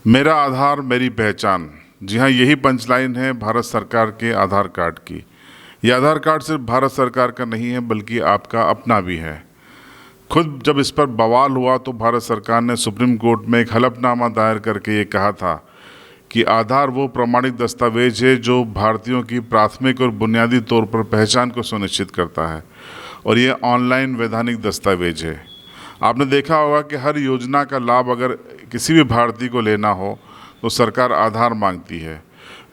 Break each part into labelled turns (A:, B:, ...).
A: मेरा आधार मेरी पहचान। जी हाँ, यही पंचलाइन है भारत सरकार के आधार कार्ड की। यह आधार कार्ड सिर्फ भारत सरकार का नहीं है बल्कि आपका अपना भी है। खुद जब इस पर बवाल हुआ तो भारत सरकार ने सुप्रीम कोर्ट में एक हलफनामा दायर करके ये कहा था कि आधार वो प्रमाणिक दस्तावेज है जो भारतीयों की प्राथमिक और बुनियादी तौर पर पहचान को सुनिश्चित करता है और ये ऑनलाइन वैधानिक दस्तावेज है। आपने देखा होगा कि हर योजना का लाभ अगर किसी भी भारतीय को लेना हो तो सरकार आधार मांगती है।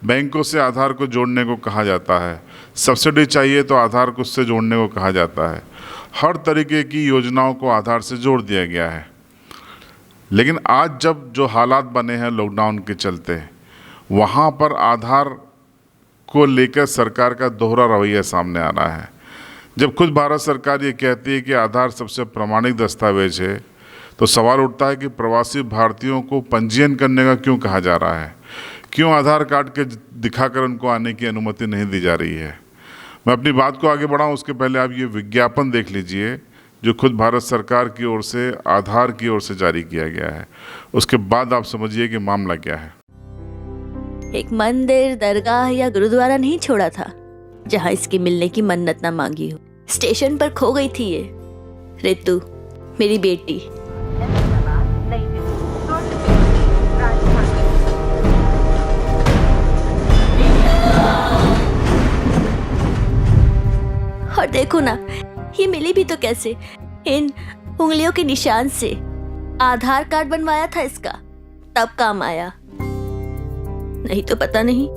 A: बैंकों से आधार को जोड़ने को कहा जाता है, सब्सिडी चाहिए तो आधार को उससे जोड़ने को कहा जाता है। हर तरीके की योजनाओं को आधार से जोड़ दिया गया है। लेकिन आज जब जो हालात बने हैं लॉकडाउन के चलते, वहाँ पर आधार को लेकर सरकार का दोहरा रवैया सामने आ रहा है। जब खुद भारत सरकार ये कहती है कि आधार सबसे प्रामाणिक दस्तावेज है, तो सवाल उठता है कि प्रवासी भारतीयों को पंजीयन करने का क्यों कहा जा रहा है? क्यों आधार कार्ड के दिखाकर उनको आने की अनुमति नहीं दी जा रही है? मैं अपनी बात को आगे बढ़ाऊं उसके पहले आप ये विज्ञापन देख लीजिए जो खुद भारत सरकार की ओर से आधार की ओर से जारी किया गया है। उसके बाद आप समझिए कि मामला क्या है।
B: एक मंदिर, दरगाह या गुरुद्वारा नहीं छोड़ा था जहाँ इसके मिलने की मन्नत ना मांगी हो। स्टेशन पर खो गई थी ये रितु, मेरी बेटी। और देखो ना, ये मिली भी तो कैसे, इन उंगलियों के निशान से। आधार कार्ड बनवाया था इसका, तब काम आया। नहीं तो पता नहीं।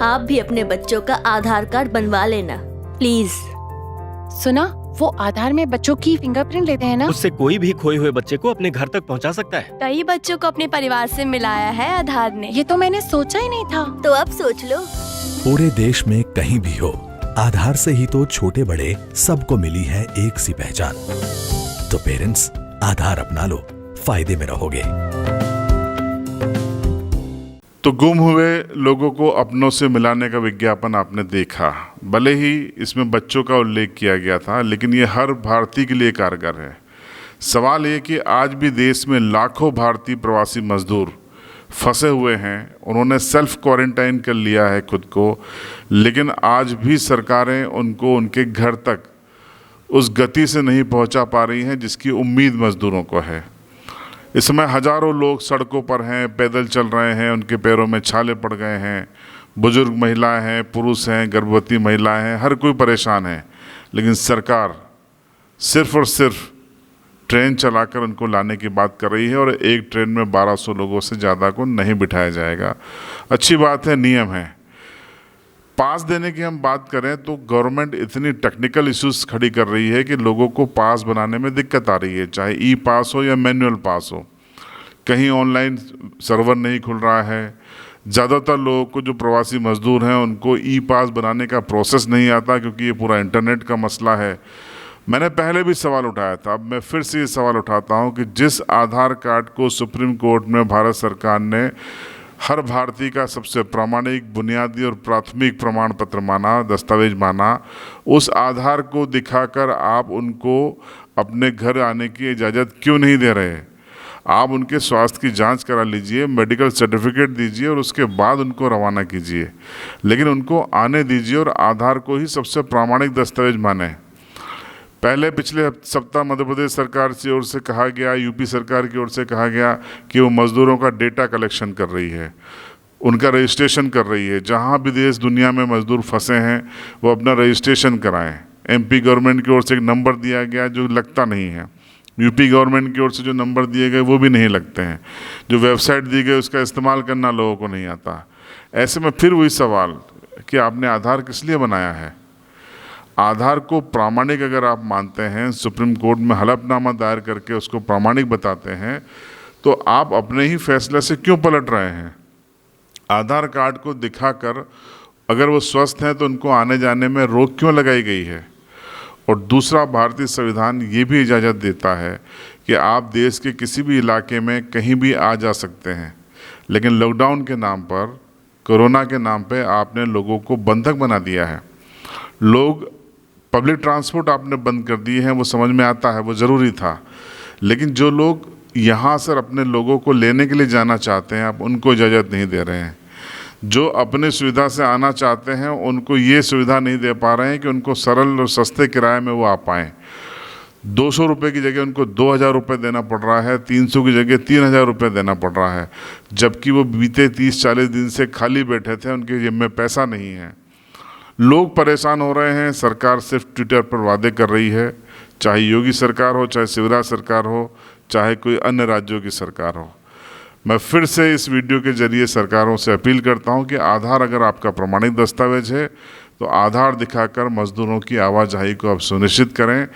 B: आप भी अपने बच्चों का आधार कार्ड बनवा लेना प्लीज।
C: सुना, वो आधार में बच्चों की फिंगरप्रिंट लेते हैं ना?
D: उससे कोई भी खोए हुए बच्चे को अपने घर तक पहुंचा सकता है।
E: कई बच्चों को अपने परिवार से मिलाया है आधार ने।
C: ये तो मैंने सोचा ही नहीं था।
B: तो अब सोच लो।
F: पूरे देश में कहीं भी हो, आधार से ही तो छोटे बड़े सबको मिली है एक सी पहचान। तो पेरेंट्स, आधार अपना लो, फायदे में रहोगे।
A: तो गुम हुए लोगों को अपनों से मिलाने का विज्ञापन आपने देखा। भले ही इसमें बच्चों का उल्लेख किया गया था, लेकिन ये हर भारतीय के लिए कारगर है। सवाल ये कि आज भी देश में लाखों भारतीय प्रवासी मजदूर फंसे हुए हैं। उन्होंने सेल्फ क्वारंटाइन कर लिया है खुद को, लेकिन आज भी सरकारें उनको उनके घर तक उस गति से नहीं पहुंचा पा रही हैं जिसकी उम्मीद मजदूरों को है। इस समय हजारों लोग सड़कों पर हैं, पैदल चल रहे हैं, उनके पैरों में छाले पड़ गए हैं। बुजुर्ग महिलाएं हैं, पुरुष हैं, गर्भवती महिलाएं हैं, हर कोई परेशान है। लेकिन सरकार सिर्फ और सिर्फ ट्रेन चलाकर उनको लाने की बात कर रही है और एक ट्रेन में 1200 लोगों से ज़्यादा को नहीं बिठाया जाएगा। अच्छी बात है, नियम है। पास देने की हम बात करें तो गवर्नमेंट इतनी टेक्निकल इश्यूज खड़ी कर रही है कि लोगों को पास बनाने में दिक्कत आ रही है, चाहे ई पास हो या मैनुअल पास हो। कहीं ऑनलाइन सर्वर नहीं खुल रहा है। ज़्यादातर लोगों को, जो प्रवासी मजदूर हैं, उनको ई पास बनाने का प्रोसेस नहीं आता क्योंकि ये पूरा इंटरनेट का मसला है। मैंने पहले भी सवाल उठाया था, अब मैं फिर से ये सवाल उठाता हूँ कि जिस आधार कार्ड को सुप्रीम कोर्ट में भारत सरकार ने हर भारतीय का सबसे प्रामाणिक, बुनियादी और प्राथमिक प्रमाण पत्र माना, दस्तावेज माना, उस आधार को दिखाकर आप उनको अपने घर आने की इजाज़त क्यों नहीं दे रहे? आप उनके स्वास्थ्य की जांच करा लीजिए, मेडिकल सर्टिफिकेट दीजिए और उसके बाद उनको रवाना कीजिए, लेकिन उनको आने दीजिए और आधार को ही सबसे प्रामाणिक दस्तावेज माने। पहले पिछले सप्ताह मध्य प्रदेश सरकार की ओर से कहा गया, यूपी सरकार की ओर से कहा गया कि वो मज़दूरों का डेटा कलेक्शन कर रही है, उनका रजिस्ट्रेशन कर रही है। जहाँ भी देश दुनिया में मज़दूर फंसे हैं वो अपना रजिस्ट्रेशन कराएं। एमपी गवर्नमेंट की ओर से एक नंबर दिया गया जो लगता नहीं है। यूपी गवर्नमेंट की ओर से जो नंबर दिए गए वो भी नहीं लगते हैं। जो वेबसाइट दी गई उसका इस्तेमाल करना लोगों को नहीं आता। ऐसे में फिर वही सवाल कि आपने आधार किस लिए बनाया है? आधार को प्रामाणिक अगर आप मानते हैं, सुप्रीम कोर्ट में हलफनामा दायर करके उसको प्रामाणिक बताते हैं, तो आप अपने ही फैसले से क्यों पलट रहे हैं? आधार कार्ड को दिखाकर अगर वो स्वस्थ हैं तो उनको आने जाने में रोक क्यों लगाई गई है? और दूसरा, भारतीय संविधान ये भी इजाज़त देता है कि आप देश के किसी भी इलाके में कहीं भी आ जा सकते हैं, लेकिन लॉकडाउन के नाम पर, कोरोना के नाम पे आपने लोगों को बंधक बना दिया है। लोग, पब्लिक ट्रांसपोर्ट आपने बंद कर दिए हैं, वो समझ में आता है, वो ज़रूरी था, लेकिन जो लोग यहाँ सर अपने लोगों को लेने के लिए जाना चाहते हैं, आप उनको इजाज़त नहीं दे रहे हैं। जो अपने सुविधा से आना चाहते हैं उनको ये सुविधा नहीं दे पा रहे हैं कि उनको सरल और सस्ते किराए में वो आ पाएँ। 200 रुपये की जगह उनको 2000 रुपये देना पड़ रहा है, 300 की जगह 3000 रुपये देना पड़ रहा है, जबकि वो बीते 30-40 दिन से खाली बैठे थे, उनके जेब में पैसा नहीं है। लोग परेशान हो रहे हैं। सरकार सिर्फ ट्विटर पर वादे कर रही है, चाहे योगी सरकार हो, चाहे शिवराज सरकार हो, चाहे कोई अन्य राज्यों की सरकार हो। मैं फिर से इस वीडियो के जरिए सरकारों से अपील करता हूं कि आधार अगर आपका प्रमाणित दस्तावेज है तो आधार दिखाकर मजदूरों की आवाजाही को आप सुनिश्चित करें।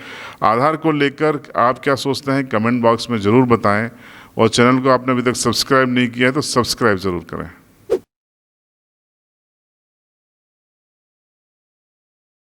A: आधार को लेकर आप क्या सोचते हैं कमेंट बॉक्स में ज़रूर बताएं, और चैनल को आपने अभी तक सब्सक्राइब नहीं किया है तो सब्सक्राइब ज़रूर करें।